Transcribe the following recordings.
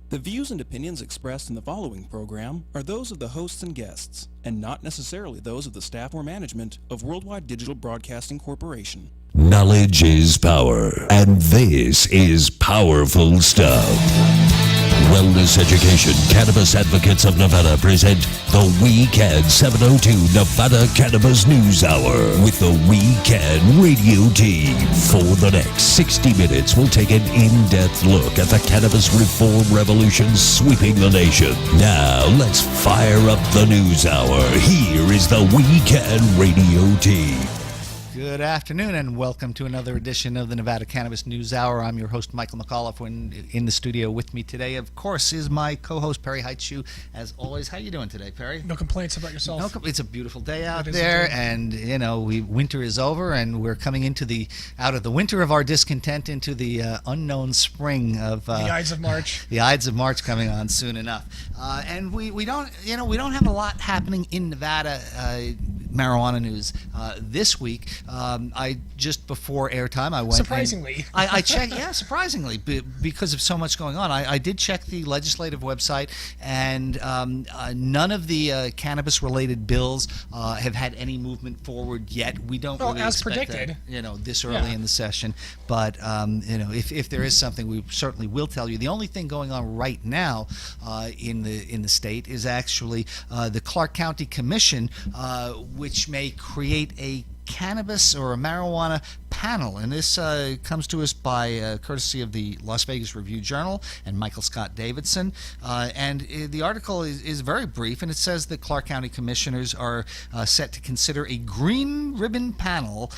The views and opinions expressed in the following program are those of the hosts and guests, and not necessarily those of the staff or management of Worldwide Digital Broadcasting Corporation. Knowledge is power, and this is powerful stuff. Wellness Education Cannabis Advocates of Nevada present the We Can 702 Nevada Cannabis News Hour with the We Can radio team. For the next 60 minutes, we'll take an in-depth look at the cannabis reform revolution sweeping the nation. Now, let's fire up the news hour. Here is the We Can radio team. Good afternoon and welcome to another edition of the Nevada Cannabis News Hour. I'm your host, Michael McAuliffe. In the studio with me today, of course, is my co-host, Perry Heitschuh. As always, how you doing today, Perry? No complaints about yourself. It's a beautiful day out there, and you know, winter is over, and we're coming into out of the winter of our discontent into the unknown spring of the Ides of March. The Ides of March coming on soon enough, and we don't have a lot happening in Nevada. Marijuana news this week. I just before airtime, I went surprisingly. I checked. Yeah, surprisingly, because of so much going on. I did check the legislative website, and none of the cannabis-related bills have had any movement forward yet. We don't really as expect predicted. that, this early in the session. But if there is something, we certainly will tell you. The only thing going on right now in the state is actually the Clark County Commission, which may create a cannabis or a marijuana panel, and this comes to us by courtesy of the Las Vegas Review-Journal and Michael Scott Davidson, and the article is very brief, and it says that Clark County commissioners are set to consider a green ribbon panel,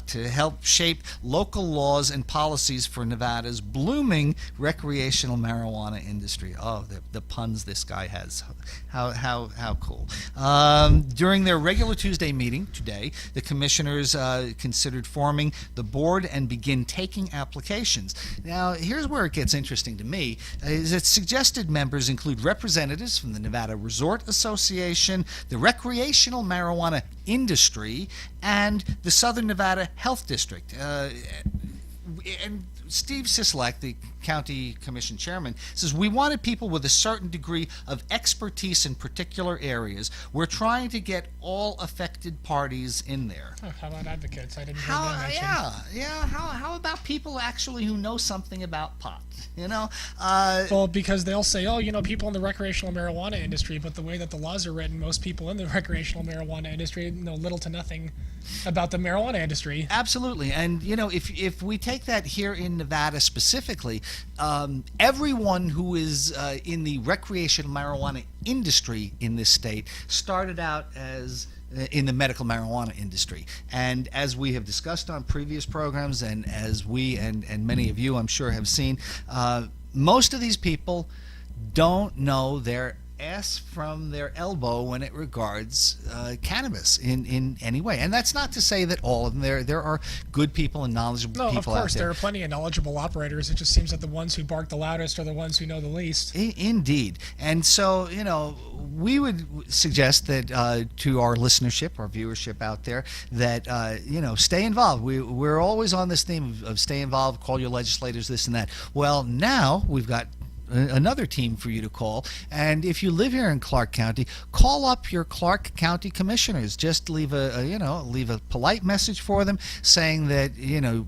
to help shape local laws and policies for Nevada's blooming recreational marijuana industry. Oh, the puns this guy has. How cool. During their regular Tuesday meeting today, the commissioners considered forming the board and begin taking applications. Now, here's where it gets interesting to me, is that suggested members include representatives from the Nevada Resort Association, the recreational marijuana industry, and the Southern Nevada Health District. And Steve Sisolak, the county commission chairman, says, we wanted people with a certain degree of expertise in particular areas. We're trying to get all affected parties in there. Oh, how about advocates? I didn't hear that mentioned. Yeah. How about people actually who know something about pot? Well, because they'll say, people in the recreational marijuana industry, but the way that the laws are written, most people in the recreational marijuana industry know little to nothing about the marijuana industry. Absolutely. And, if we take that here in Nevada specifically, everyone who is in the recreational marijuana industry in this state started out as in the medical marijuana industry. And as we have discussed on previous programs, and as we and many of you, I'm sure, have seen, most of these people don't know their ass from their elbow when it regards cannabis in any way. And that's not to say that all of them. There are good people and knowledgeable people out there. Of course, there are plenty of knowledgeable operators. It just seems that the ones who bark the loudest are the ones who know the least. Indeed. And so, we would suggest that to our listenership, our viewership out there, that, stay involved. We're always on this theme of stay involved, call your legislators, this and that. Well, now we've got another team for you to call, and if you live here in Clark County, call up your Clark County commissioners. Just leave a polite message for them saying that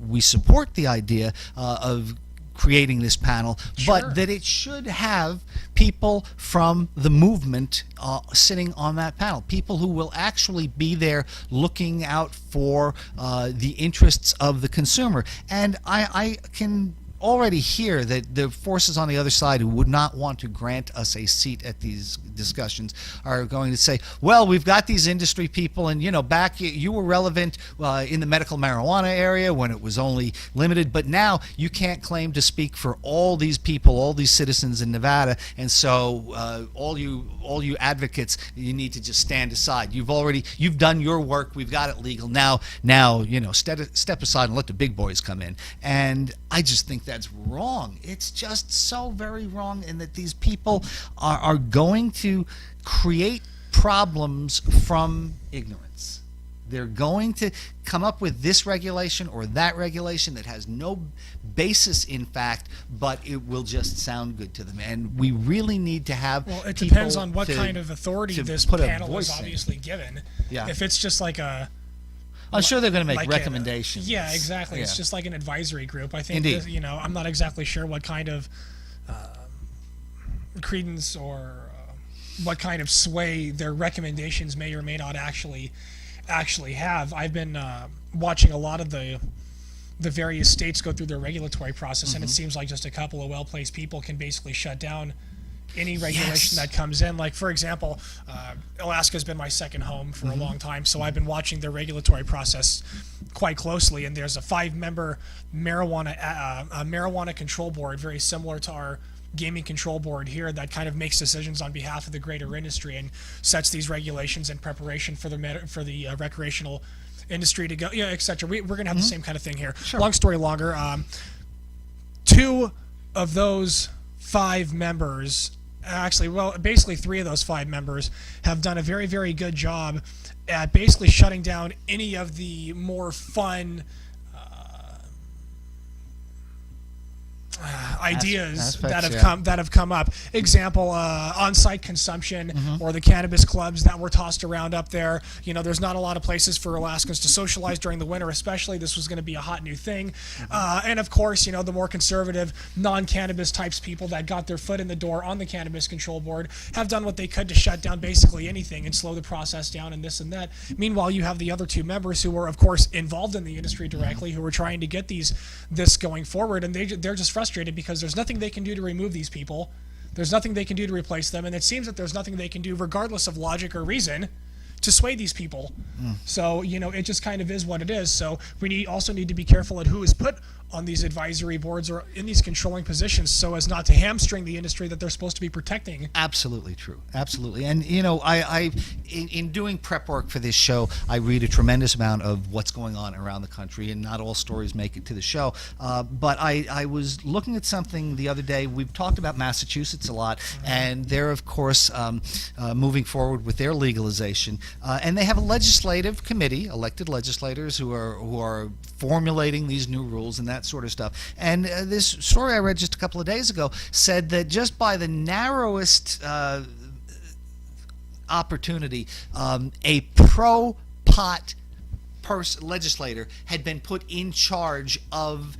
we support the idea of creating this panel, but that it should have people from the movement sitting on that panel, people who will actually be there looking out for the interests of the consumer. And I can already hear that the forces on the other side who would not want to grant us a seat at these discussions are going to say, well, we've got these industry people, and back you were relevant in the medical marijuana area when it was only limited, but now you can't claim to speak for all these people, all these citizens in Nevada, and so all you advocates, you need to just stand aside. You've done your work, we've got it legal. Now step aside and let the big boys come in. And I just think that's wrong. It's just so very wrong, and that these people are going to create problems from ignorance. They're going to come up with this regulation or that regulation that has no basis in fact, but it will just sound good to them. And we really need to have. Well, it depends on what kind of authority this put a panel voice is in. obviously given. Yeah. If it's just like a I'm sure they're going to make like recommendations. Yeah, exactly. Yeah. It's just like an advisory group. I think, Indeed. I'm not exactly sure what kind of credence or what kind of sway their recommendations may or may not actually have. I've been watching a lot of the various states go through their regulatory process, and it seems like just a couple of well-placed people can basically shut down any regulation that comes in. Like, for example, Alaska's been my second home for a long time, so I've been watching their regulatory process quite closely, and there's a 5-member marijuana control board, very similar to our gaming control board here, that kind of makes decisions on behalf of the greater industry and sets these regulations in preparation for the recreational industry to go, etc. We're going to have the same kind of thing here. Sure. Long story longer, 2 of those 5 members, actually, well, basically 3 of those 5 members have done a very, very good job at basically shutting down any of the more fun ideas that have come up. Example, on-site consumption or the cannabis clubs that were tossed around up there. There's not a lot of places for Alaskans to socialize during the winter, especially. This was going to be a hot new thing. And of course, the more conservative, non-cannabis types people that got their foot in the door on the Cannabis Control Board have done what they could to shut down basically anything and slow the process down and this and that. Meanwhile, you have the other 2 members who were, of course, involved in the industry directly, who were trying to get this going forward, and they're just frustrated because there's nothing they can do to remove these people. There's nothing they can do to replace them, and it seems that there's nothing they can do, regardless of logic or reason, to sway these people. So, it just kind of is what it is. So we also need to be careful at who is put on these advisory boards or in these controlling positions so as not to hamstring the industry that they're supposed to be protecting. Absolutely true. Absolutely. And, in doing prep work for this show, I read a tremendous amount of what's going on around the country, and not all stories make it to the show. But I was looking at something the other day. We've talked about Massachusetts a lot, and they're, of course, moving forward with their legalization. And they have a legislative committee, elected legislators who are formulating these new rules and that sort of stuff. And this story I read just a couple of days ago said that just by the narrowest opportunity, a pro-pot legislator had been put in charge of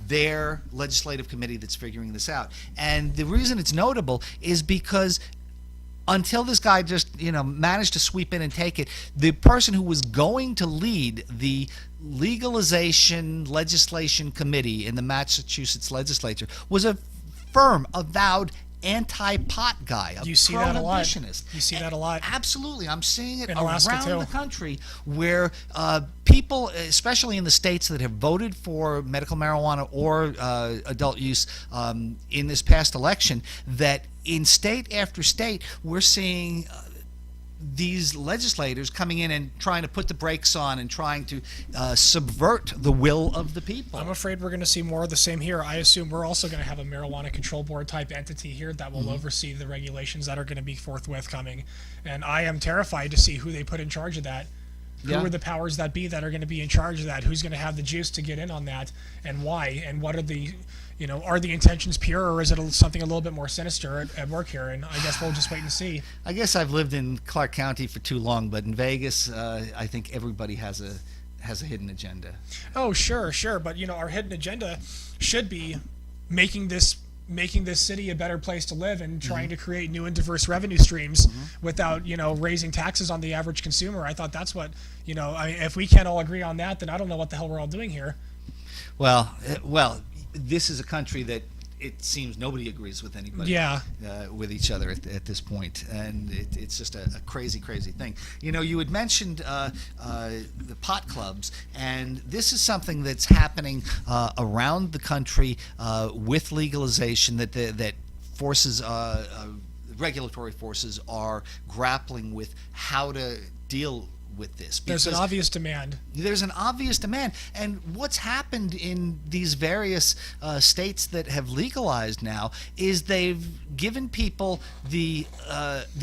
their legislative committee that's figuring this out. And the reason it's notable is because until this guy just managed to sweep in and take it, the person who was going to lead the legalization legislation committee in the Massachusetts legislature was a firm avowed anti-pot guy, a You see that a lot. prohibitionist. You see that a lot. Absolutely. I'm seeing it In Alaska, around too. the country where people, especially in the states that have voted for medical marijuana or adult use in this past election, that in state after state, we're seeing these legislators coming in and trying to put the brakes on and trying to subvert the will of the people. I'm afraid we're going to see more of the same here. I assume we're also going to have a marijuana control board type entity here that will oversee the regulations that are going to be forthwith coming. And I am terrified to see who they put in charge of that. Who are the powers that be that are going to be in charge of that? Who's going to have the juice to get in on that, and why? And what are the, are the intentions pure, or is it something a little bit more sinister at work here? And I guess we'll just wait and see. I guess I've lived in Clark County for too long, but in Vegas, I think everybody has a hidden agenda. Oh, sure. But our hidden agenda should be making this city a better place to live and trying to create new and diverse revenue streams without raising taxes on the average consumer. I thought that's what if we can't all agree on that, then I don't know what the hell we're all doing here. Well, this is a country that it seems nobody agrees with anybody. With each other at this point, and it's just a crazy thing. You had mentioned the pot clubs, and this is something that's happening around the country with legalization that forces, regulatory forces are grappling with how to deal with this. There's an obvious demand. There's an obvious demand. And what's happened in these various states that have legalized now is they've given people the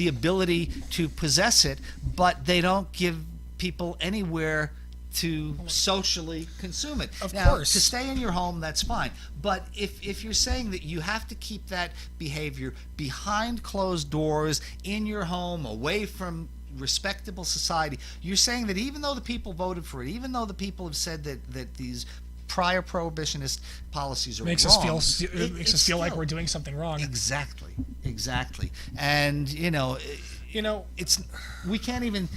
ability to possess it, but they don't give people anywhere to socially consume it. Of now, course. to stay in your home, that's fine. But if you're saying that you have to keep that behavior behind closed doors, in your home, away from respectable society, you're saying that even though the people voted for it, even though the people have said that these prior prohibitionist policies are makes wrong, it makes us feel like we're doing something wrong. Exactly. And it's we can't even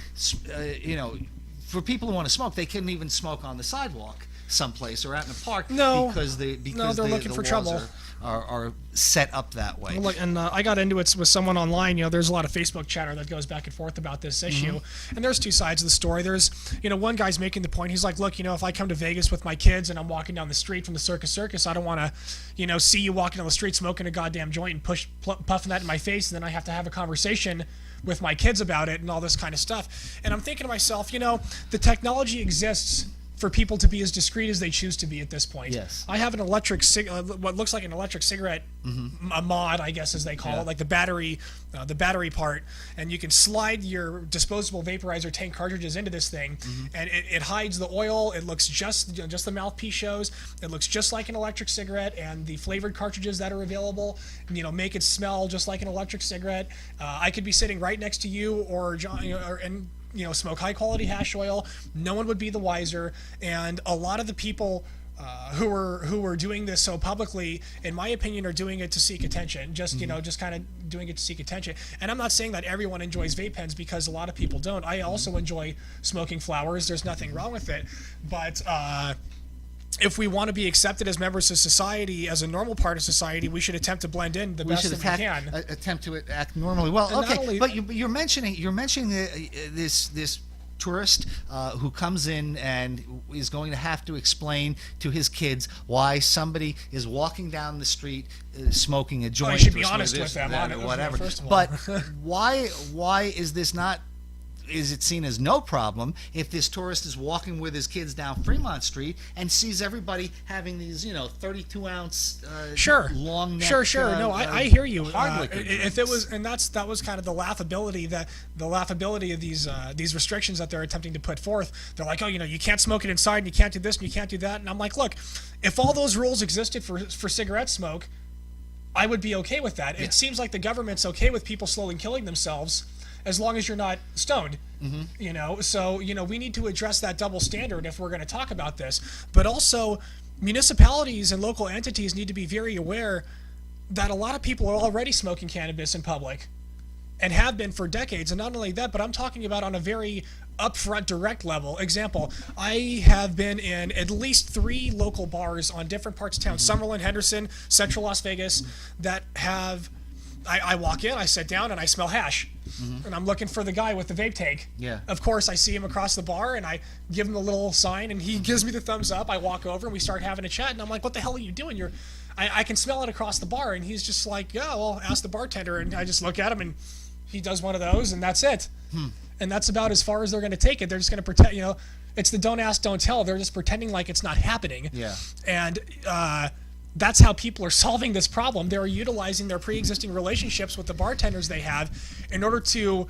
for people who want to smoke, they couldn't even smoke on the sidewalk someplace or out in a park because they're looking for laws trouble. Are set up that way. Look, and I got into it with someone online. There's a lot of Facebook chatter that goes back and forth about this issue, and there's two sides of the story. There's, one guy's making the point. He's like, look, if I come to Vegas with my kids and I'm walking down the street from the Circus, I don't want to, see you walking down the street smoking a goddamn joint and puffing that in my face, and then I have to have a conversation with my kids about it and all this kind of stuff. And I'm thinking to myself, the technology exists for people to be as discreet as they choose to be at this point. Yes. I have an electric what looks like an electric cigarette a mod, I guess as they call it, like the battery part, and you can slide your disposable vaporizer tank cartridges into this thing, and it hides the oil. It looks just the mouthpiece shows. It looks just like an electric cigarette, and the flavored cartridges that are available, make it smell just like an electric cigarette. I could be sitting right next to you or John, smoke high quality hash oil. No one would be the wiser, and a lot of the people who are doing this so publicly, in my opinion, are doing it to seek attention. Just kind of doing it to seek attention. And I'm not saying that everyone enjoys vape pens, because a lot of people don't. I also enjoy smoking flowers. There's nothing wrong with it, but if we want to be accepted as members of society, as a normal part of society, we should attempt to blend in the best that we can. Attempt to act normally. Well, And okay, but you're mentioning this tourist who comes in and is going to have to explain to his kids why somebody is walking down the street smoking a joint. I should be or honest this, with them, that, or whatever. first of all. But why is this not? Is it seen as no problem if this tourist is walking with his kids down Fremont Street and sees everybody having these, 32-ounce long neck? Sure. No, I hear you. If it was, and that was kind of the laughability of these restrictions that they're attempting to put forth. They're like, you can't smoke it inside, and you can't do this, and you can't do that. And I'm like, look, if all those rules existed for cigarette smoke, I would be okay with that. Yeah. It seems like the government's okay with people slowly killing themselves, as long as you're not stoned, So, we need to address that double standard if we're going to talk about this. But also, municipalities and local entities need to be very aware that a lot of people are already smoking cannabis in public and have been for decades. And not only that, but I'm talking about on a very upfront, direct level. Example, I have been in at least 3 local bars on different parts of town, Summerlin, Henderson, Central Las Vegas, that have... I walk in, I sit down, and I smell hash. And I'm looking for the guy with the vape tank. Yeah. Of course, I see him across the bar, and I give him a little sign, and he gives me the thumbs up. I walk over, and we start having a chat, and I'm like, what the hell are you doing? I can smell it across the bar, and he's just like, yeah, well, ask the bartender. And I just look at him, and he does one of those, and that's it. And that's about as far as they're going to take it. They're just going to pretend, it's the don't ask, don't tell. They're just pretending like it's not happening. Yeah. And, that's how people are solving this problem. They're utilizing their pre-existing relationships with the bartenders they have in order to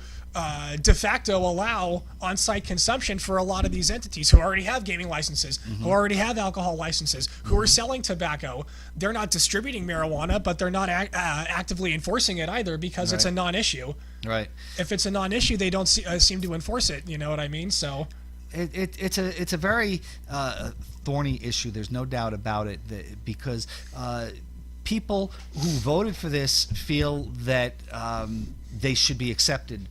de facto allow on-site consumption for a lot of these entities who already have gaming licenses, who already have alcohol licenses, who are selling tobacco. They're not distributing marijuana, but they're not actively enforcing it either, because it's a non-issue. Right. If it's a non-issue, they don't seem to enforce it. You know what I mean? So it's a very thorny issue. There's no doubt about it, because people who voted for this feel that they should be accepted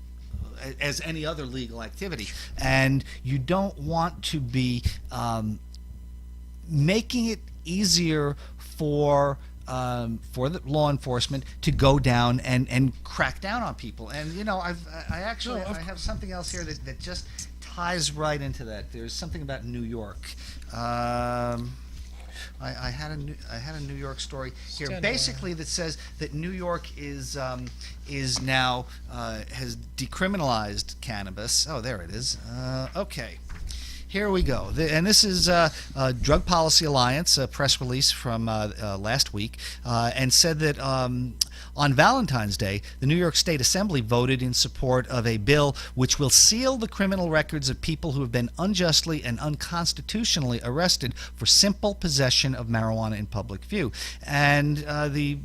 as any other legal activity, and you don't want to be making it easier for the law enforcement to go down and crack down on people. And I have something else here that just ties right into that. There's something about New York. I had a New York story here, basically, that says that New York is now has decriminalized cannabis. Oh, there it is. Okay. Here we go. And this is Drug Policy Alliance, a press release from last week, and said that On Valentine's Day, the New York State Assembly voted in support of a bill which will seal the criminal records of people who have been unjustly and unconstitutionally arrested for simple possession of marijuana in public view. And the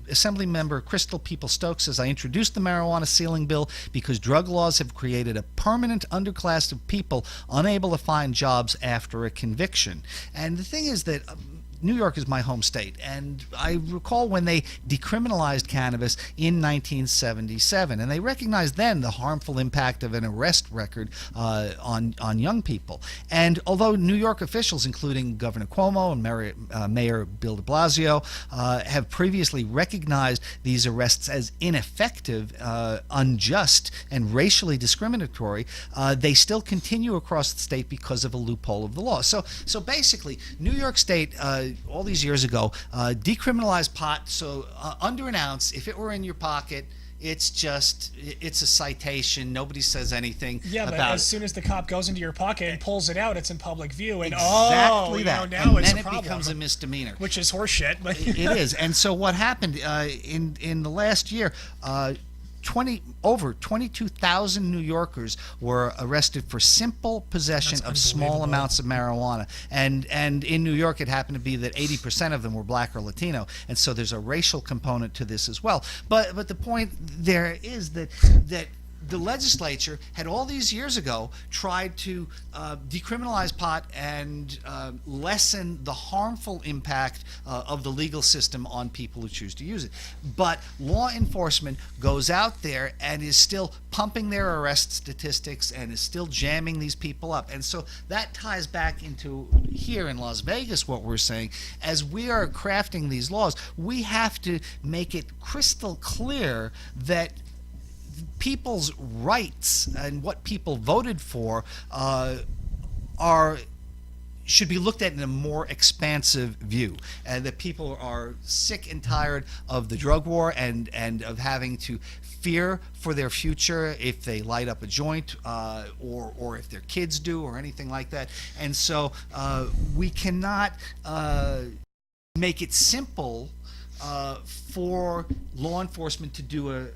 Assembly member Crystal People-Stokes says, I introduced the marijuana sealing bill because drug laws have created a permanent underclass of people unable to find jobs after a conviction. And the thing is that New York is my home state, and I recall when they decriminalized cannabis in 1977, and they recognized then the harmful impact of an arrest record on young people. And although New York officials, including Governor Cuomo and Mayor Bill de Blasio, have previously recognized these arrests as ineffective, unjust, and racially discriminatory, they still continue across the state because of a loophole of the law. So basically, New York State all these years ago decriminalized pot. So under an ounce, if it were in your pocket, it's a citation. Nobody says anything about it. As soon as the cop goes into your pocket and pulls it out, it's in public view. And exactly that. Now and it's then a problem. It becomes a misdemeanor. Which is horseshit. But it is. And so what happened in the last year, over 22,000 New Yorkers were arrested for simple possession of small amounts of marijuana. And in New York, it happened to be that 80% of them were black or Latino. And so there's a racial component to this as well. But the point there is that the legislature had all these years ago tried to decriminalize pot and lessen the harmful impact of the legal system on people who choose to use it. But law enforcement goes out there and is still pumping their arrest statistics and is still jamming these people up. And so that ties back into here in Las Vegas what we're saying. As we are crafting these laws, we have to make it crystal clear that people's rights and what people voted for should be looked at in a more expansive view, and that people are sick and tired of the drug war and of having to fear for their future if they light up a joint or if their kids do or anything like that. And so we cannot make it simple for law enforcement to do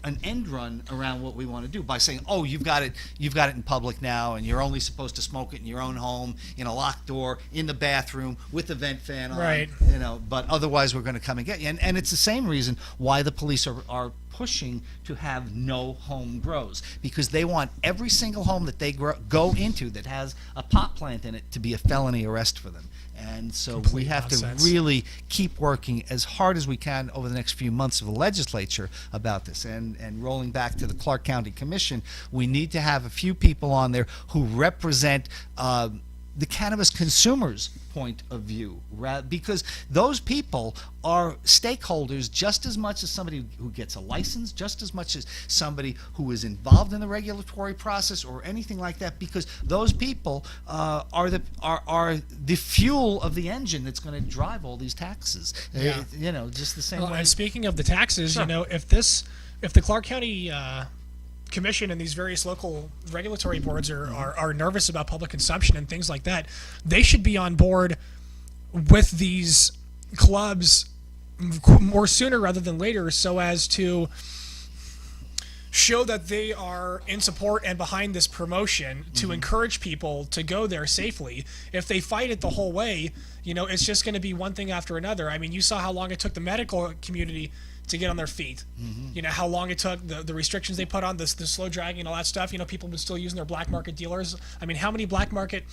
an end run around what we want to do by saying, oh, you've got it in public now, and you're only supposed to smoke it in your own home, in a locked door, in the bathroom, with the vent fan on, right. But otherwise we're going to come and get you. And it's the same reason why the police are pushing to have no home grows, because they want every single home that they go into that has a pot plant in it to be a felony arrest for them. And so we have to really keep working as hard as we can over the next few months of the legislature about this. And rolling back to the Clark County Commission, we need to have a few people on there who represent the cannabis consumers' point of view, because those people are stakeholders just as much as somebody who gets a license, just as much as somebody who is involved in the regulatory process or anything like that, because those people are the fuel of the engine that's going to drive all these taxes. Yeah. Just the same way. And speaking of the taxes, Sure. if the Clark County Commission and these various local regulatory boards are nervous about public consumption and things like that, they should be on board with these clubs more sooner rather than later, so as to show that they are in support and behind this promotion to encourage people to go there safely. If they fight it the whole way, it's just going to be one thing after another. I mean, you saw how long it took the medical community to get on their feet. How long it took, the restrictions they put on, the slow dragging and all that stuff. People were still using their black market dealers. I mean, how many black market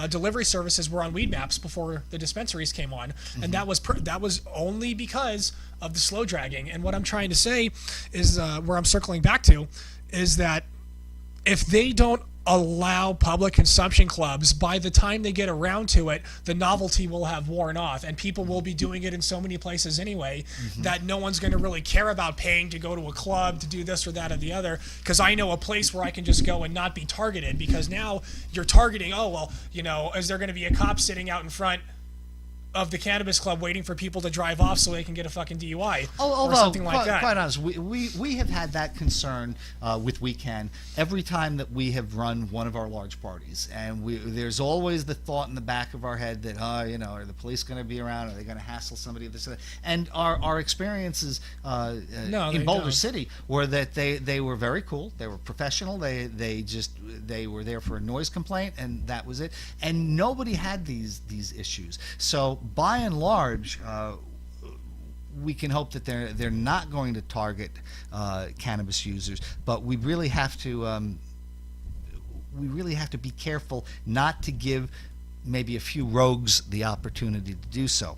delivery services were on weed maps before the dispensaries came on? And that was only because of the slow dragging. And what I'm trying to say is, where I'm circling back to, is that if they don't allow public consumption clubs, by the time they get around to it, the novelty will have worn off, and people will be doing it in so many places anyway that no one's going to really care about paying to go to a club to do this or that or the other, because I know a place where I can just go and not be targeted, because now you're targeting, is there going to be a cop sitting out in front of the cannabis club waiting for people to drive off so they can get a fucking DUI Although, or something like that. Quite honest, we have had that concern with WeCan every time that we have run one of our large parties, and there's always the thought in the back of our head that are the police going to be around? Are they going to hassle somebody? This or that? And our experiences in Boulder City were that they were very cool. They were professional. They were there for a noise complaint, and that was it. And nobody had these issues. So by and large, we can hope that they're not going to target cannabis users, but we really have to be careful not to give maybe a few rogues the opportunity to do so.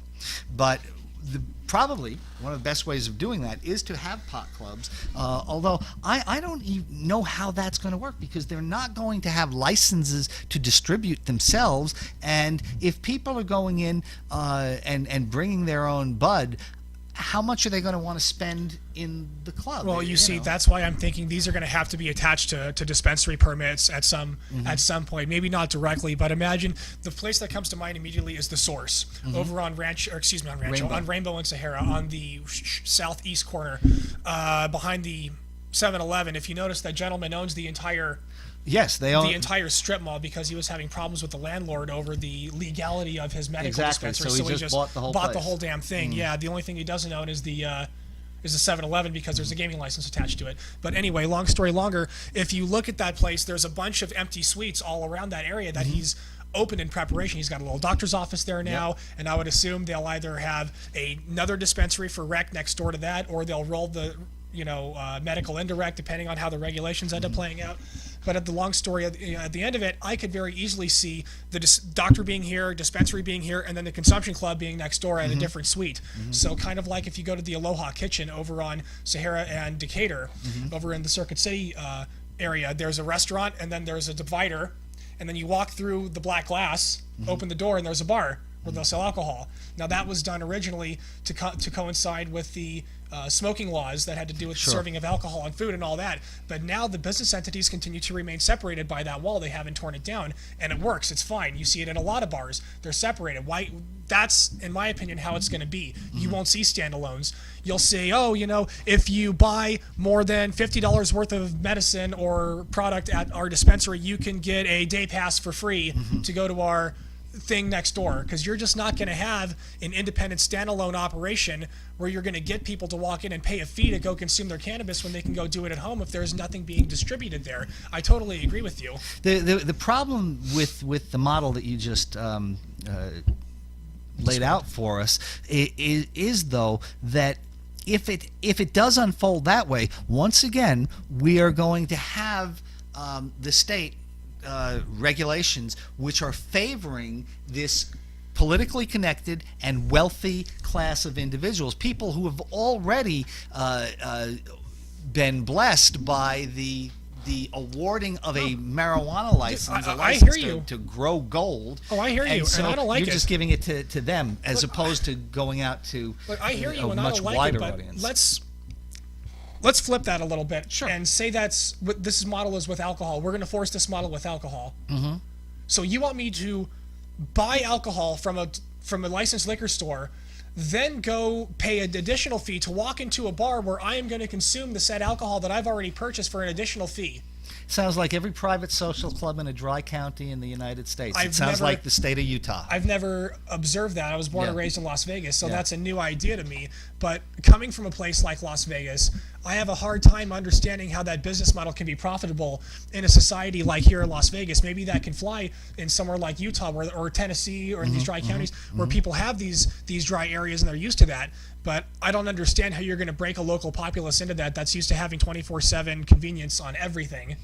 But probably one of the best ways of doing that is to have pot clubs, although I don't even know how that's going to work, because they're not going to have licenses to distribute themselves, and if people are going in and bringing their own bud, how much are they going to want to spend in the club? Well, you see, that's why I'm thinking these are going to have to be attached to dispensary permits at some point. Maybe not directly, but imagine the place that comes to mind immediately is the Source over on Rainbow and Sahara on the southeast corner, behind the 7-Eleven. If you notice, that gentleman owns the entire. Yes, they own the entire strip mall because he was having problems with the landlord over the legality of his medical dispensary. So he just bought the whole damn thing. Yeah, the only thing he doesn't own is the 7-Eleven because there's a gaming license attached to it. But anyway, long story longer, if you look at that place, there's a bunch of empty suites all around that area that he's open in preparation. He's got a little doctor's office there now, and I would assume they'll either have another dispensary for rec next door to that, or they'll roll the medical indirect, depending on how the regulations end up playing out. But at the long story, at the end of it, I could very easily see the doctor being here, dispensary being here, and then the consumption club being next door at a different suite. So kind of like if you go to the Aloha Kitchen over on Sahara and Decatur, over in the Circuit City area, there's a restaurant, and then there's a divider, and then you walk through the black glass, open the door, and there's a bar where they'll sell alcohol. Now that was done originally to coincide with the smoking laws that had to do with serving of alcohol and food and all that. But now the business entities continue to remain separated by that wall. They haven't torn it down, and it works. It's fine. You see it in a lot of bars. They're separated. Why? That's, in my opinion, how it's going to be. You won't see standalones. You'll say, if you buy more than $50 worth of medicine or product at our dispensary, you can get a day pass for free to go to our thing next door, because you're just not going to have an independent standalone operation where you're going to get people to walk in and pay a fee to go consume their cannabis when they can go do it at home if there's nothing being distributed there. I totally agree with you. The problem with the model that you just laid out for us is though that if it does unfold that way, once again we are going to have the state regulations which are favoring this politically connected and wealthy class of individuals, people who have already been blessed by the awarding of a marijuana license, I hear you. To grow gold. Oh, I hear you, so and I don't like you're it. just giving it to them as opposed to going out to I hear you, a and I much don't like wider it, but audience. Let's flip that a little bit Sure. and say that's what this model is with alcohol. We're going to force this model with alcohol. So you want me to buy alcohol from a licensed liquor store, then go pay an additional fee to walk into a bar where I am going to consume the said alcohol that I've already purchased for an additional fee? Sounds like every private social club in a dry county in the United States. It sounds like the state of Utah. I've never observed that. I was born and raised in Las Vegas, so Yeah. that's a new idea to me. But coming from a place like Las Vegas, I have a hard time understanding how that business model can be profitable in a society like here in Las Vegas. Maybe that can fly in somewhere like Utah or Tennessee or in these dry counties where people have these dry areas and they're used to that. But I don't understand how you're going to break a local populace into that's used to having 24/7 convenience on everything.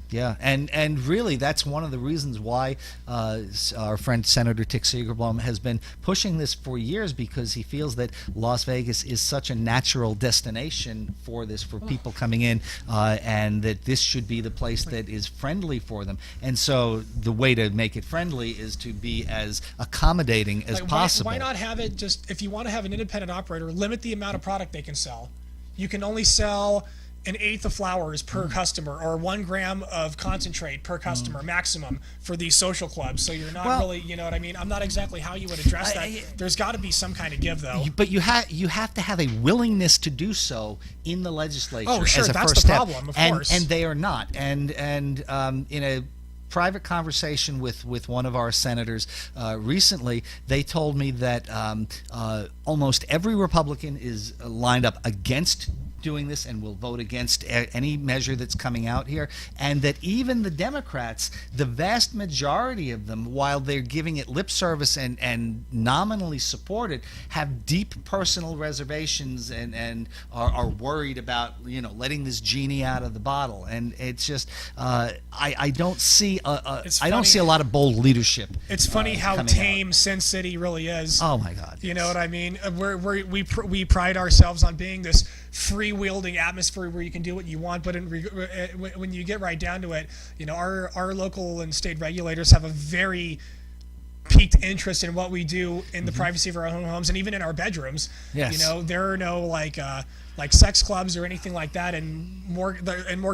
Yeah, and really that's one of the reasons why our friend Senator Tick Segerblom has been pushing this for years, because he feels that Las Vegas is such a natural destination for this, for people coming in, and that this should be the place that is friendly for them. And so the way to make it friendly is to be as accommodating as possible. Why not have it just, if you want to have an independent operator, limit the amount of product they can sell. You can only sell an eighth of flowers per customer, or 1 gram of concentrate per customer maximum for these social clubs. So you're not really, you know what I mean? I'm not exactly how you would address that. There's got to be some kind of give, though. But you have to have a willingness to do so in the legislature. Oh, sure, as a that's first the step. problem, of course. And they are not. And in a private conversation with one of our senators recently, they told me that almost every Republican is lined up against doing this and will vote against any measure that's coming out here, and that even the Democrats, the vast majority of them, while they're giving it lip service and nominally support it, have deep personal reservations and are worried about, you know, letting this genie out of the bottle. And it's just I don't see I don't see a lot of bold leadership. It's funny how tame Sin City really is. Oh my God! You know what I mean? We pride ourselves on being this free-wielding atmosphere where you can do what you want, but when you get right down to it, you know, our local and state regulators have a very piqued interest in what we do in the privacy of our own homes and even in our bedrooms. Yes. You know, there are no like sex clubs or anything like that, and more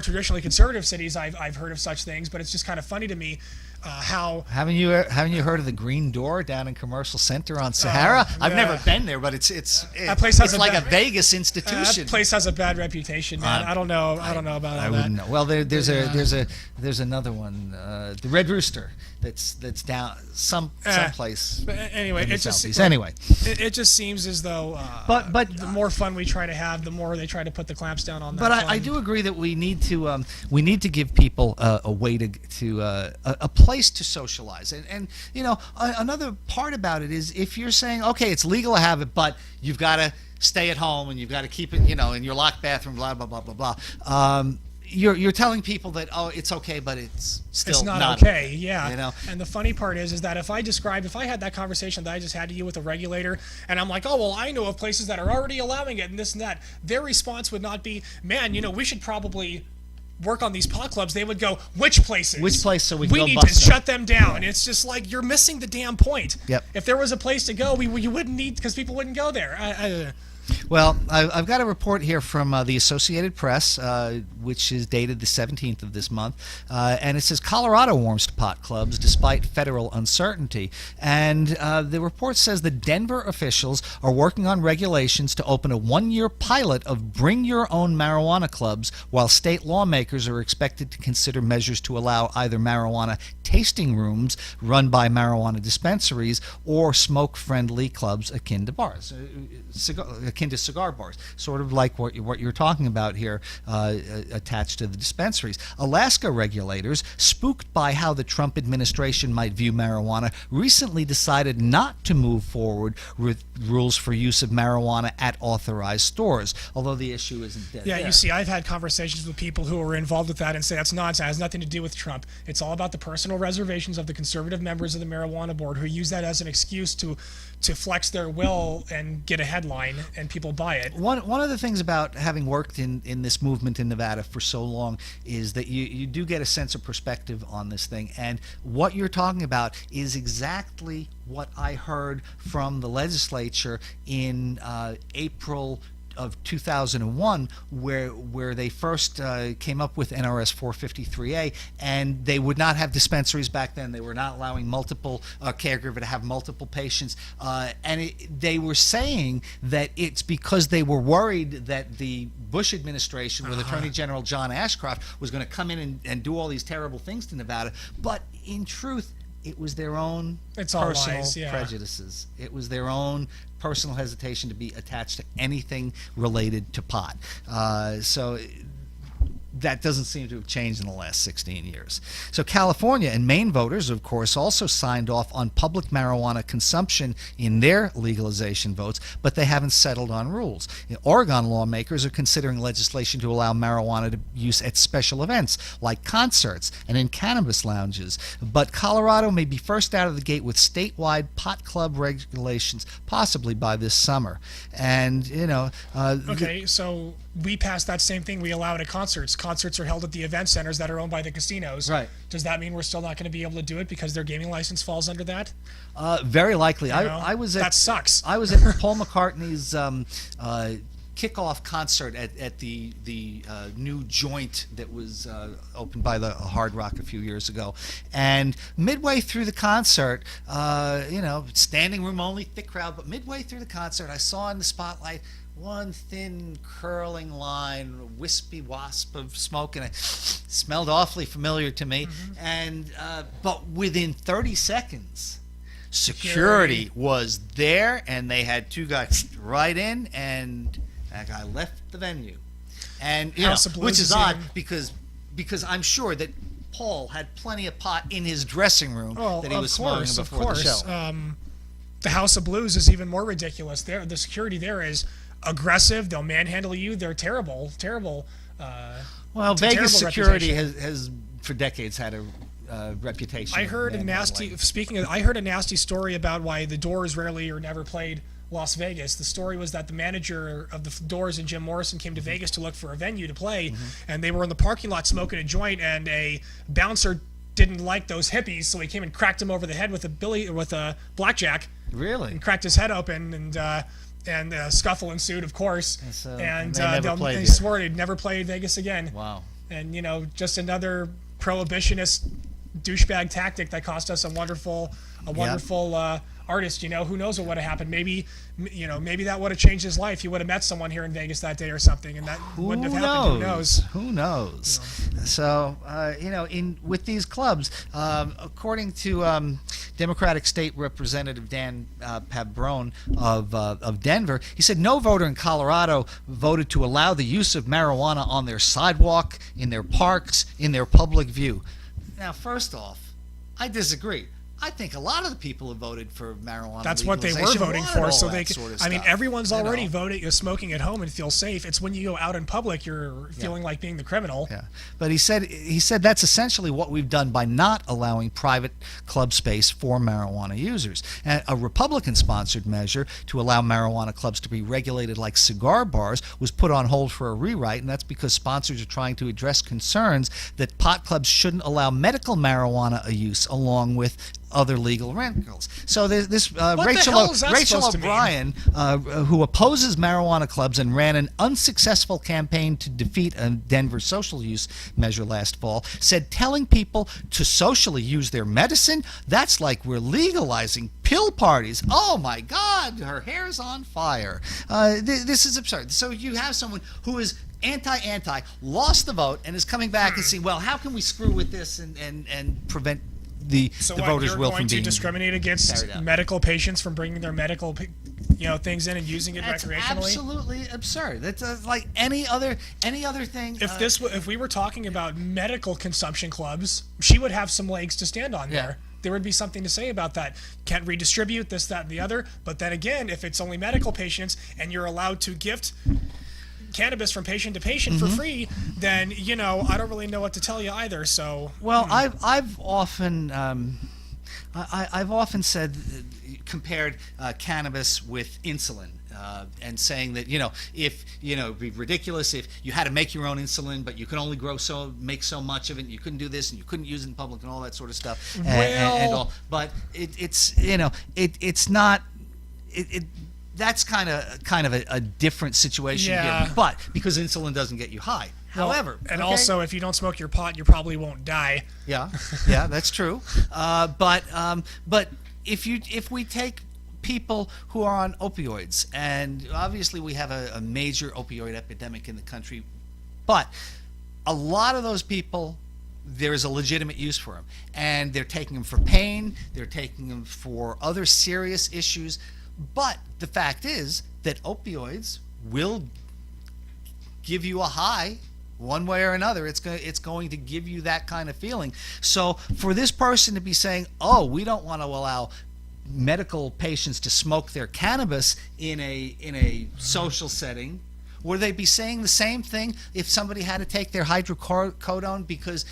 traditionally conservative cities. I've heard of such things, but it's just kind of funny to me how. Haven't you heard of the Green Door down in Commercial Center on Sahara? I've never been there, but it's that place has like a Vegas institution. That place has a bad reputation, man. I don't know about all that. I wouldn't know. Well, there's another one, the Red Rooster, that's down someplace. Anyway, it just seems as though but the more fun we try to have, the more they try to put the clamps down on that. But I do agree that we need to give people a way to a place to socialize, and you know, another part about it is, if you're saying, okay, it's legal to have it, but you've got to stay at home and you've got to keep it, you know, in your locked bathroom, blah blah blah blah blah. You're telling people that, oh, it's okay, but it's still not okay. Yeah. You know? And the funny part is that if I had that conversation that I just had to you with a regulator, and I'm like, oh, well, I know of places that are already allowing it and this and that, their response would not be, man, you know, we should probably work on these pot clubs. They would go, which places? Which place so we need to shut them down. And it's just like, you're missing the damn point. Yep. If there was a place to go, you wouldn't need, because people wouldn't go there. Well, I've got a report here from the Associated Press, which is dated the 17th of this month, and it says Colorado warms to pot clubs despite federal uncertainty. And the report says the Denver officials are working on regulations to open a 1-year pilot of bring your own marijuana clubs, while state lawmakers are expected to consider measures to allow either marijuana tasting rooms run by marijuana dispensaries or smoke-friendly clubs akin to bars. Akin to cigar bars, sort of like what you're talking about here, attached to the dispensaries. Alaska regulators, spooked by how the Trump administration might view marijuana, recently decided not to move forward with rules for use of marijuana at authorized stores, although the issue isn't dead. Yeah, there. You see, I've had conversations with people who were involved with that and say that's nonsense. It has nothing to do with Trump. It's all about the personal reservations of the conservative members of the marijuana board who use that as an excuse to flex their will and get a headline, and people buy it. One of the things about having worked in this movement in Nevada for so long is that you do get a sense of perspective on this thing, and what you're talking about is exactly what I heard from the legislature in April of 2001, where they first came up with NRS 453A, and they would not have dispensaries back then. They were not allowing multiple caregiver to have multiple patients, and they were saying that it's because they were worried that the Bush administration, with Attorney General John Ashcroft, was going to come in and do all these terrible things to Nevada. But in truth, it was their own personal prejudices. It was their own personal hesitation to be attached to anything related to pot. So that doesn't seem to have changed in the last 16 years. So California and Maine voters, of course, also signed off on public marijuana consumption in their legalization votes, but they haven't settled on rules. Oregon lawmakers are considering legislation to allow marijuana use at special events like concerts and in cannabis lounges. But Colorado may be first out of the gate with statewide pot club regulations, possibly by this summer. And, you know... so we passed that same thing. We allow it at concerts. Concerts are held at the event centers that are owned by the casinos. Right. Does that mean we're still not going to be able to do it because their gaming license falls under that? Very likely. That sucks. I was at Paul McCartney's kickoff concert at the new joint that was opened by the Hard Rock a few years ago, and midway through the concert, standing room only, thick crowd, but midway through the concert, I saw in the spotlight one thin curling line, wispy wasp of smoke, and it smelled awfully familiar to me. And but within 30 seconds, security was there, and they had two guys right in, and that guy left the venue. And which is odd because I'm sure that Paul had plenty of pot in his dressing room that he was smoking before the show. The House of Blues is even more ridiculous. The security there is aggressive. They'll manhandle you. They're terrible. Well, Vegas security has for decades had a reputation. I heard a nasty story about why the Doors rarely or never played Las Vegas. The story was that the manager of the Doors and Jim Morrison came to Vegas to look for a venue to play, and they were in the parking lot smoking a joint, and a bouncer didn't like those hippies, so he came and cracked him over the head with a blackjack. Really? And cracked his head open, and a scuffle ensued, of course. And they swore they'd never play Vegas again. Wow. And just another prohibitionist douchebag tactic that cost us a wonderful artist. Who knows what would have happened? Maybe that would have changed his life. He would have met someone here in Vegas that day or something, and that wouldn't have happened. Who knows? So with these clubs, according to Democratic State Representative Dan Pabron of Denver, he said no voter in Colorado voted to allow the use of marijuana on their sidewalk, in their parks, in their public view. Now, first off, I disagree. I think a lot of the people have voted for marijuana. That's what they were voting for. So they sort of everyone's already voted. You're smoking at home and feel safe. It's when you go out in public, you're feeling like being the criminal. Yeah, but he said that's essentially what we've done by not allowing private club space for marijuana users. And a Republican-sponsored measure to allow marijuana clubs to be regulated like cigar bars was put on hold for a rewrite, and that's because sponsors are trying to address concerns that pot clubs shouldn't allow medical marijuana use along with other legal rentals. So there's this Rachel O'Brien, who opposes marijuana clubs and ran an unsuccessful campaign to defeat a Denver social use measure last fall, said telling people to socially use their medicine, that's like we're legalizing pill parties. Oh my God, her hair's on fire. This is absurd. So you have someone who is anti, lost the vote, and is coming back and saying, well, how can we screw with this and prevent the voters will from being to discriminate against medical patients from bringing their medical things in and using it recreationally? Absolutely absurd. That's like any other thing. If we were talking about medical consumption clubs, she would have some legs to stand on there. There would be something to say about that. Can't redistribute this, that, and the other. But then again, if it's only medical patients and you're allowed to gift cannabis from patient to patient for free, then I don't really know what to tell you either. So I've often said compared cannabis with insulin. And saying that if it'd be ridiculous if you had to make your own insulin, but you could only make so much of it, and you couldn't do this, and you couldn't use it in public, and all that sort of stuff. And all. But it's not. That's kind of a different situation here. But because insulin doesn't get you high. However, also if you don't smoke your pot, you probably won't die. Yeah, that's true. But if we take people who are on opioids, and obviously we have a major opioid epidemic in the country, but a lot of those people, there is a legitimate use for them, and they're taking them for pain, they're taking them for other serious issues. But the fact is that opioids will give you a high one way or another. It's going to give you that kind of feeling. So for this person to be saying, oh, we don't want to allow medical patients to smoke their cannabis in a social setting, would they be saying the same thing if somebody had to take their hydrocodone because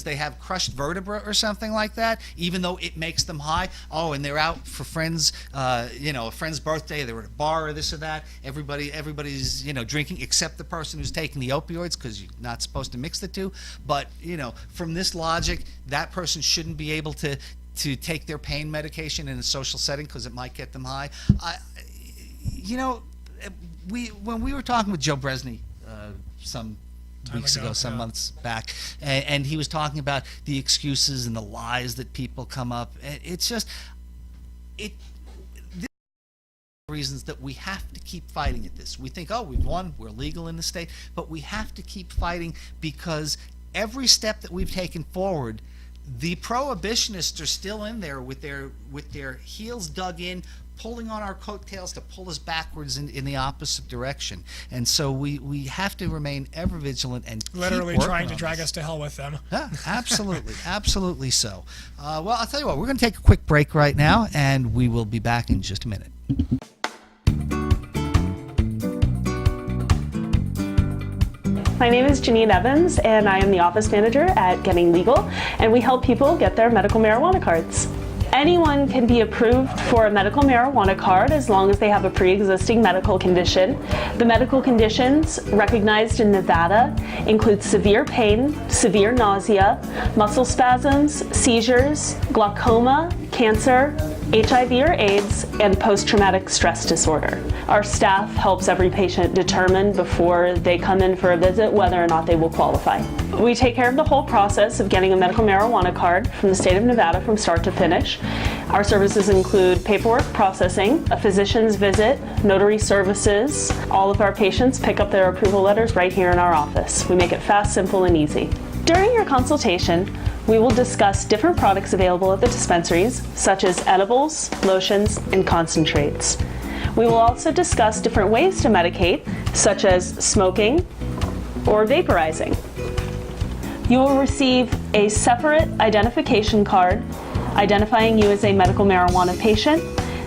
they have crushed vertebra or something like that, even though it makes them high? Oh, and they're out for friends, a friend's birthday, they were at a bar or this or that. Everybody's drinking except the person who's taking the opioids, because you're not supposed to mix the two. But from this logic, that person shouldn't be able to take their pain medication in a social setting because it might get them high. when we were talking with Joe Bresney some weeks ago, some months back, and he was talking about the excuses and the lies that people come up. It's just reasons that we have to keep fighting at this. We think, oh, we've won, we're legal in the state, but we have to keep fighting because every step that we've taken forward, the prohibitionists are still in there with their heels dug in, pulling on our coattails to pull us backwards in the opposite direction. And so we have to remain ever vigilant and literally keep trying to drag us to hell with them. Yeah, absolutely, absolutely so. Well, I'll tell you what, we're going to take a quick break right now, and we will be back in just a minute. My name is Janine Evans, and I am the office manager at Getting Legal, and we help people get their medical marijuana cards. Anyone can be approved for a medical marijuana card as long as they have a pre-existing medical condition. The medical conditions recognized in Nevada include severe pain, severe nausea, muscle spasms, seizures, glaucoma, cancer, HIV or AIDS, and post-traumatic stress disorder. Our staff helps every patient determine before they come in for a visit whether or not they will qualify. We take care of the whole process of getting a medical marijuana card from the state of Nevada from start to finish. Our services include paperwork processing, a physician's visit, notary services. All of our patients pick up their approval letters right here in our office. We make it fast, simple, and easy. During your consultation, we will discuss different products available at the dispensaries, such as edibles, lotions, and concentrates. We will also discuss different ways to medicate, such as smoking or vaporizing. You will receive a separate identification card identifying you as a medical marijuana patient.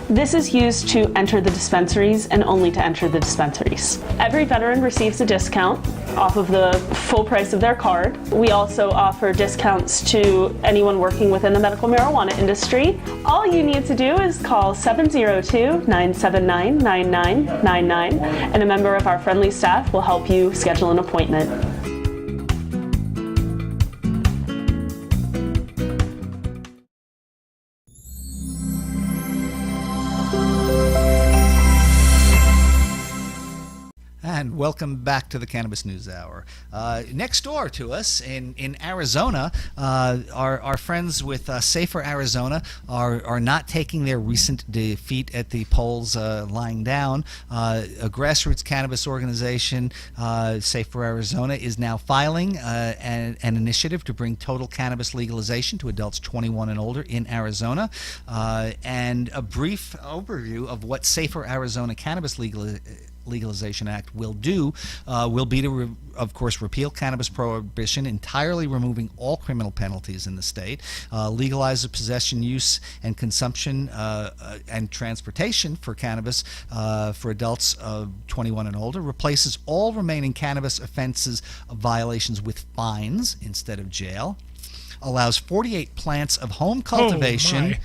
This is used to enter the dispensaries and only to enter the dispensaries. Every veteran receives a discount off of the full price of their card. We also offer discounts to anyone working within the medical marijuana industry. All you need to do is call 702-979-9999 and a member of our friendly staff will help you schedule an appointment. And welcome back to the Cannabis News Hour. Next door to us in Arizona, our friends with Safer Arizona are not taking their recent defeat at the polls lying down. A grassroots cannabis organization, Safer Arizona, is now filing an initiative to bring total cannabis legalization to adults 21 and older in Arizona. And a brief overview of what Safer Arizona Cannabis Legalization Act will do will be to, of course, repeal cannabis prohibition, entirely removing all criminal penalties in the state, legalize the possession, use, and consumption and transportation for cannabis for adults 21 and older, replaces all remaining cannabis offenses violations with fines instead of jail, allows 48 plants of home cultivation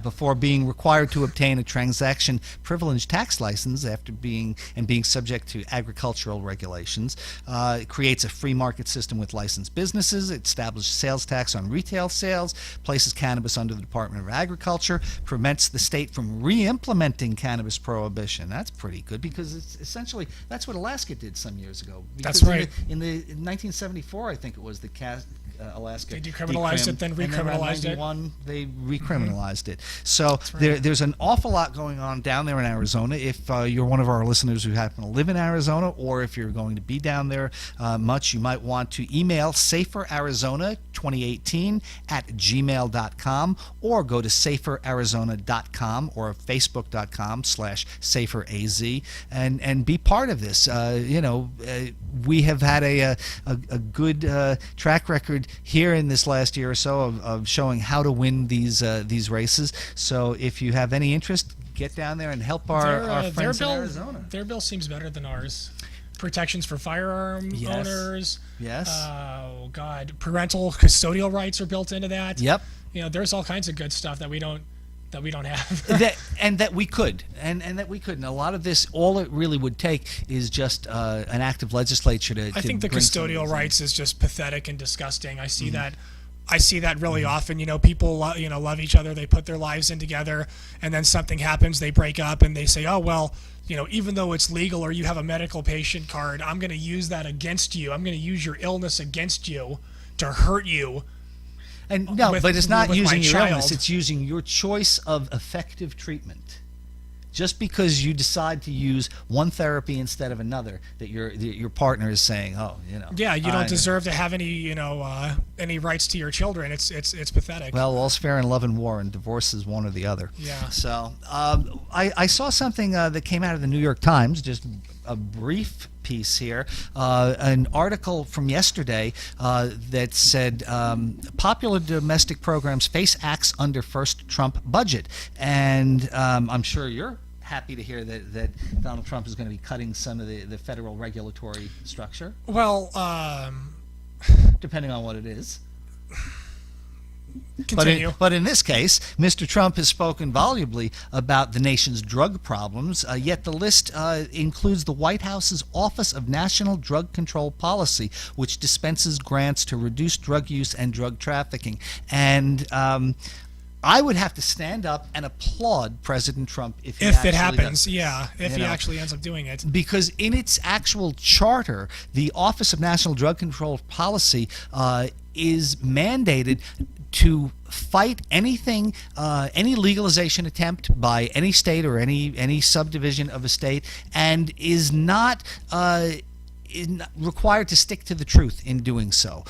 before being required to obtain a transaction privilege tax license after being subject to agricultural regulations, creates a free market system with licensed businesses, establishes sales tax on retail sales, places cannabis under the Department of Agriculture, prevents the state from re-implementing cannabis prohibition. That's pretty good because it's essentially that's what Alaska did some years ago. Because that's right. In 1974, I think it was the Alaska. They decriminalized it, then recriminalized it. They recriminalized it. So there's an awful lot going on down there in Arizona. If you're one of our listeners who happen to live in Arizona, or if you're going to be down there much, you might want to email saferarizona2018@gmail.com or go to saferarizona.com or facebook.com/saferaz and be part of this. We have had a good track record here in this last year or so of showing how to win these races. So if you have any interest, get down there and help our friends in Arizona. Their bill seems better than ours. Protections for firearm owners. Yes. Oh God, parental custodial rights are built into that. Yep. There's all kinds of good stuff that we don't have. that we could. And a lot of this, all it really would take is just an act of legislature to I think the custodial rights is just pathetic and disgusting. I see that I see that really often. People love each other. They put their lives in together, and then something happens. They break up, and they say, "Oh well, even though it's legal or you have a medical patient card, I'm going to use that against you. I'm going to use your illness against you to hurt you." And no, but it's not using your illness. It's using your choice of effective treatment. Just because you decide to use one therapy instead of another, that your partner is saying, "Oh, yeah, you don't deserve to have any rights to your children." It's pathetic. Well, all's fair in love and war, and divorce is one or the other. Yeah. So I saw something that came out of the New York Times, just a brief piece here, an article from yesterday that said popular domestic programs face axe under first Trump budget, and I'm sure you're happy to hear that Donald Trump is going to be cutting some of the federal regulatory structure. Well, depending on what it is. Continue. But in this case, Mr. Trump has spoken volubly about the nation's drug problems, yet the list includes the White House's Office of National Drug Control Policy, which dispenses grants to reduce drug use and drug trafficking. And I would have to stand up and applaud President Trump if it happens. If he actually ends up doing it. Because in its actual charter, the Office of National Drug Control Policy is mandated to fight anything, any legalization attempt by any state or any subdivision of a state, and is not required to stick to the truth in doing so.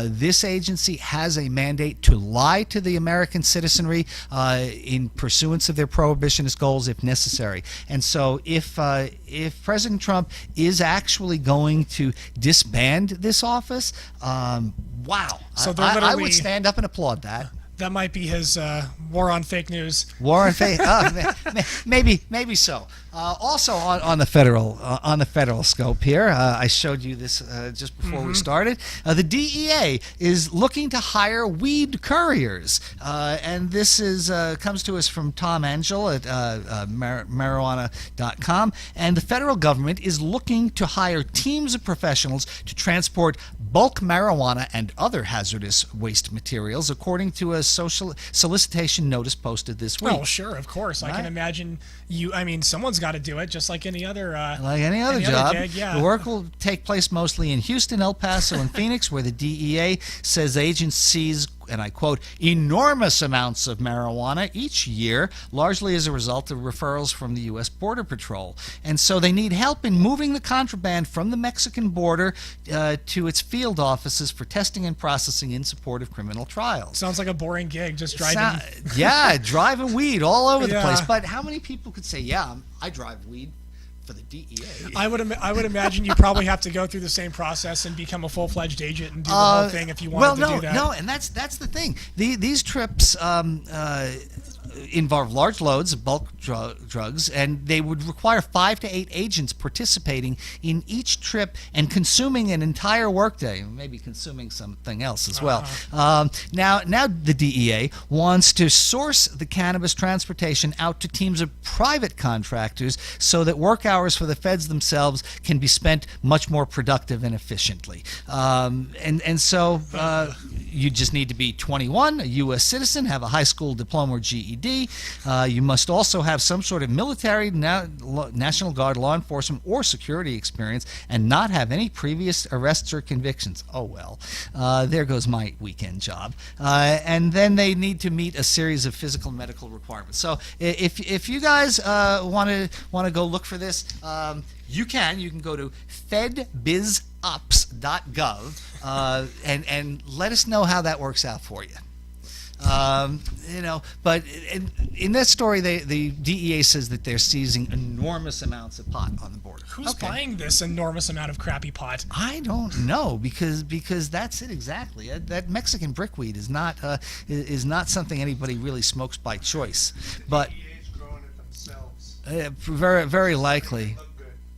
This agency has a mandate to lie to the American citizenry in pursuance of their prohibitionist goals if necessary. And so if President Trump is actually going to disband this office, wow. So I would stand up and applaud that. That might be his war on fake news. War on fake, maybe so. Also on the federal scope here, I showed you this just before we started. The DEA is looking to hire weed couriers, and this comes to us from Tom Angel at marijuana.com. And the federal government is looking to hire teams of professionals to transport bulk marijuana and other hazardous waste materials, according to a social solicitation notice posted this week. Oh, sure, of course. Right? I can imagine someone's got to do it, just like any other job. Gig, yeah. The work will take place mostly in Houston, El Paso, and Phoenix, where the DEA says agencies, and I quote, enormous amounts of marijuana each year, largely as a result of referrals from the U.S. Border Patrol. And so they need help in moving the contraband from the Mexican border to its field offices for testing and processing in support of criminal trials. Sounds like a boring gig, just driving. Driving weed all over the place. But how many people could say, I drive weed for the DEA? I would imagine you probably have to go through the same process and become a full-fledged agent and do the whole thing if you wanted to do that. No, and that's the thing. These trips involve large loads of bulk drugs, and they would require 5 to 8 agents participating in each trip and consuming an entire workday, maybe consuming something else as well. Now the DEA wants to source the cannabis transportation out to teams of private contractors so that work hours for the feds themselves can be spent much more productive and efficiently. So you just need to be 21, a U.S. citizen, have a high school diploma or GED. You must also have some sort of military, National Guard, law enforcement, or security experience, and not have any previous arrests or convictions. Oh well, there goes my weekend job. And then they need to meet a series of physical and medical requirements. So if you guys want to go look for this, you can go to fedbizups.gov and let us know how that works out for you. But in this story, the DEA says that they're seizing enormous amounts of pot on the border. Who's buying this enormous amount of crappy pot? I don't know, because that's it exactly. That Mexican brickweed is not something anybody really smokes by choice. But DEA's growing it themselves. very, very likely.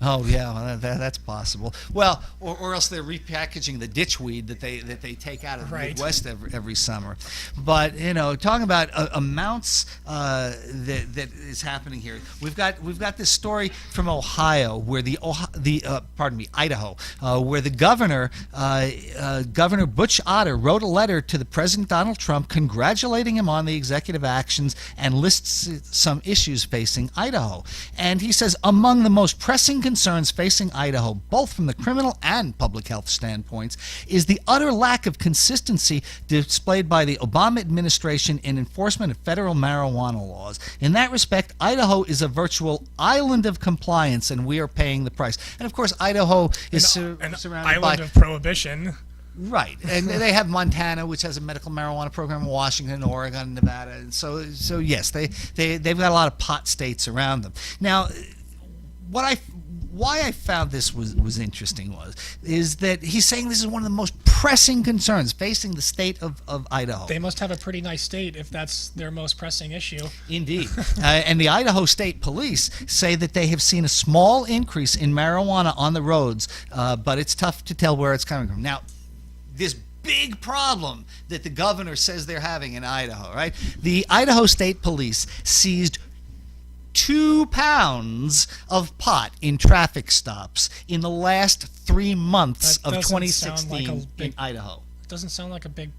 Oh yeah, well, that's possible. Well, or else they're repackaging the ditchweed that they take out of the Midwest every summer. But talking about amounts that is happening here, we've got this story from Ohio where Idaho, where the governor Governor Butch Otter wrote a letter to the President Donald Trump congratulating him on the executive actions and lists some issues facing Idaho. And he says among the most pressing concerns facing Idaho, both from the criminal and public health standpoints, is the utter lack of consistency displayed by the Obama administration in enforcement of federal marijuana laws. In that respect, Idaho is a virtual island of compliance, and we are paying the price. And of course, Idaho is surrounded by island of prohibition. Right, and they have Montana, which has a medical marijuana program, Washington, Oregon, Nevada, and so yes, they've got a lot of pot states around them. Now, why I found this was interesting is that he's saying this is one of the most pressing concerns facing the state of Idaho. They must have a pretty nice state if that's their most pressing issue. Indeed. And the Idaho State Police say that they have seen a small increase in marijuana on the roads, but it's tough to tell where it's coming from. Now, this big problem that the governor says they're having in Idaho, right? The Idaho State Police seized 2 pounds of pot in traffic stops in the last 3 months of 2016 in Idaho. It doesn't sound like a big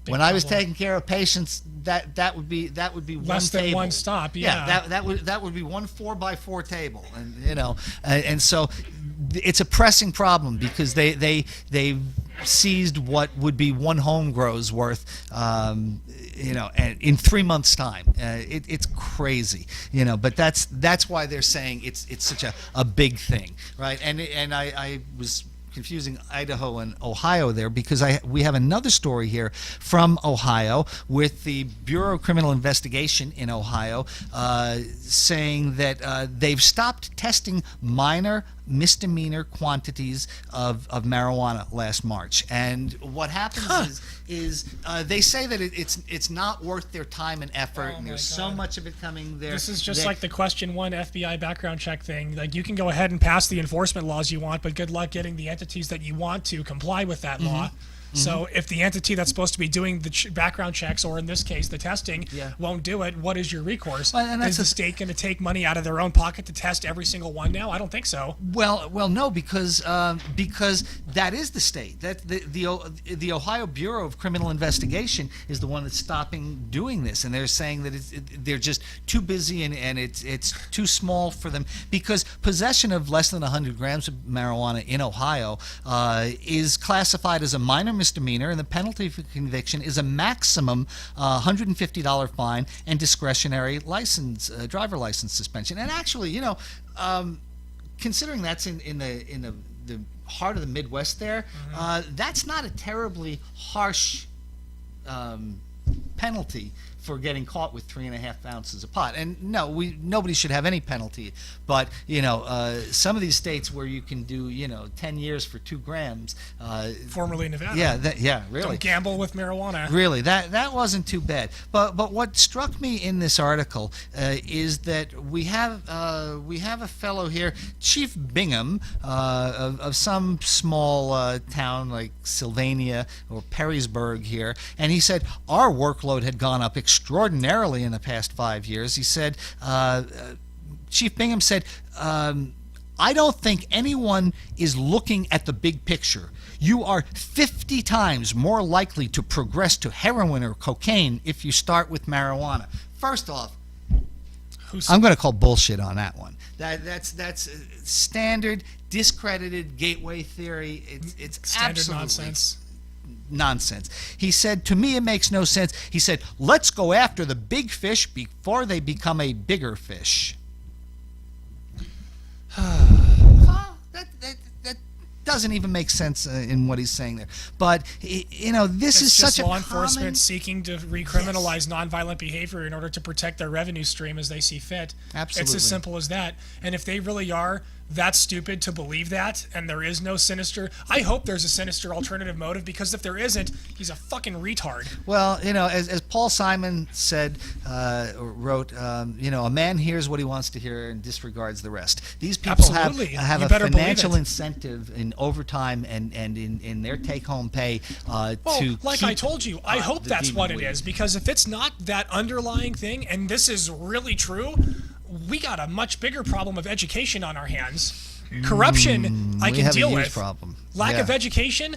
when I was taking care of patients, that would be less than table. one stop. Yeah, that would be one 4x4 table, and and so it's a pressing problem because they seized what would be one home grow's worth, and in 3 months' time. It's crazy, but that's why they're saying it's such a big thing, right? And I was confusing Idaho and Ohio there because we have another story here from Ohio with the Bureau of Criminal Investigation in Ohio saying that they've stopped testing minor misdemeanor quantities of marijuana last March. And what happens is they say that it's not worth their time and effort, and there's so much of it coming there. This is just like the question 1 FBI background check thing. Like, you can go ahead and pass the enforcement laws you want, but good luck getting the entities that you want to comply with that law. So if the entity that's supposed to be doing the background checks, or in this case the testing, won't do it, what is your recourse? Is the state going to take money out of their own pocket to test every single one now? I don't think so. Well, no, because that is the state. That the Ohio Bureau of Criminal Investigation is the one that's stopping doing this, and they're saying that they're just too busy and it's too small for them, because possession of less than 100 grams of marijuana in Ohio is classified as a minor misdemeanor, and the penalty for conviction is a maximum $150 fine and discretionary driver license suspension. And actually, considering that's in the heart of the Midwest there, that's not a terribly harsh penalty for getting caught with 3.5 ounces of pot. And no, nobody should have any penalty. But some of these states where you can do 10 years for 2 grams. Formerly Nevada. Yeah, really. Don't gamble with marijuana. Really, that wasn't too bad. But what struck me in this article is that we have a fellow here, Chief Bingham, of some small town like Sylvania or Perrysburg here, and he said our workload had gone up extraordinarily in the past 5 years. He said, Chief Bingham said, I don't think anyone is looking at the big picture. You are 50 times more likely to progress to heroin or cocaine if you start with marijuana. First off, I'm going to call bullshit on that one. That's standard, discredited gateway theory. It's standard absolutely nonsense. He said, to me it makes no sense. He said, let's go after the big fish before they become a bigger fish. That doesn't even make sense in what he's saying there. But this is such a law enforcement seeking to recriminalize nonviolent behavior in order to protect their revenue stream as they see fit. Absolutely. It's as simple as that. And if they really are that's stupid to believe that, and there is no sinister. I hope there's a sinister alternative motive, because if there isn't, he's a fucking retard. Well, as Paul Simon said, wrote, a man hears what he wants to hear and disregards the rest. These people have You a better believe financial it. incentive in overtime and in their take-home pay Well, to like keep, I told you, I hope the that's demon what it weed. is, because if it's not that underlying thing, and this is really true, we got a much bigger problem of education on our hands. Corruption, I we can have deal a huge with. problem. Lack of Yeah. education,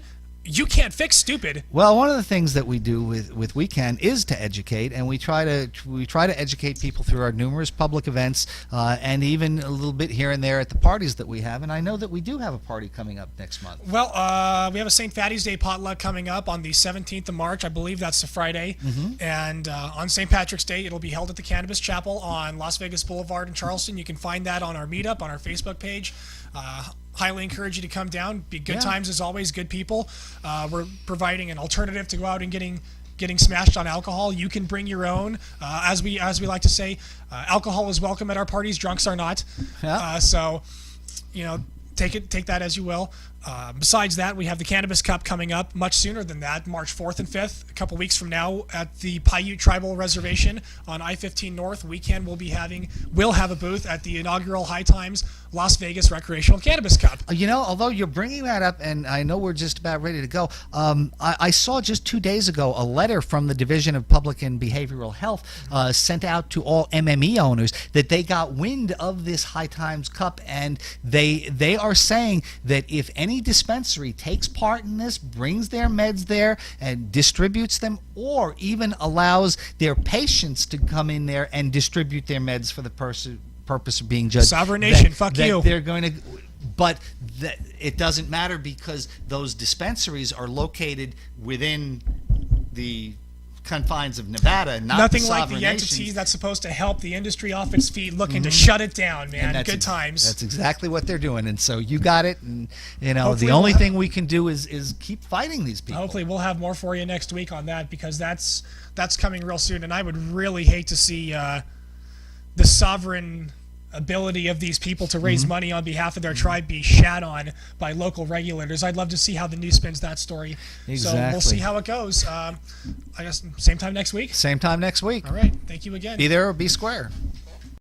you can't fix stupid. Well, one of the things that we do with We Can is to educate, and we try to educate people through our numerous public events, and even a little bit here and there at the parties that we have. And I know that we do have a party coming up next month. Well, we have a St. Patty's Day potluck coming up on the 17th of March. I believe that's the Friday. And on St. Patrick's Day, it'll be held at the Cannabis Chapel on Las Vegas Boulevard in Charleston. You can find that on our meetup on our Facebook page. Highly encourage you to come down. Be good times as always, good people. We're providing an alternative to go out and getting smashed on alcohol. You can bring your own. As we like to say, alcohol is welcome at our parties. Drunks are not. Yeah. So, take that as you will. Besides that, we have the Cannabis Cup coming up much sooner than that, March 4th and 5th, a couple weeks from now at the Paiute Tribal Reservation on I-15 North. Weekend we'll have a booth at the inaugural High Times Las Vegas Recreational Cannabis Cup. Although you're bringing that up, and I know we're just about ready to go, I saw just 2 days ago a letter from the Division of Public and Behavioral Health sent out to all MME owners that they got wind of this High Times Cup, and they are saying that if any dispensary takes part in this, brings their meds there and distributes them, or even allows their patients to come in there and distribute their meds for the purpose of being judged. Sovereign nation, fuck you. They're going to, but it doesn't matter, because those dispensaries are located within the confines of Nevada, not Nothing the like sovereign the nations. entity that's supposed to help the industry off its feet, looking to shut it down, man. And Good times. That's exactly what they're doing, and so you got it. And Hopefully the only we'll thing we can do is keep fighting these people. Hopefully we'll have more for you next week on that, because that's coming real soon, and I would really hate to see the sovereign ability of these people to raise money on behalf of their tribe be shat on by local regulators. I'd love to see how the news spins that story. Exactly. So we'll see how it goes. I guess same time next week. Same time next week. All right. Thank you again. Be there or be square.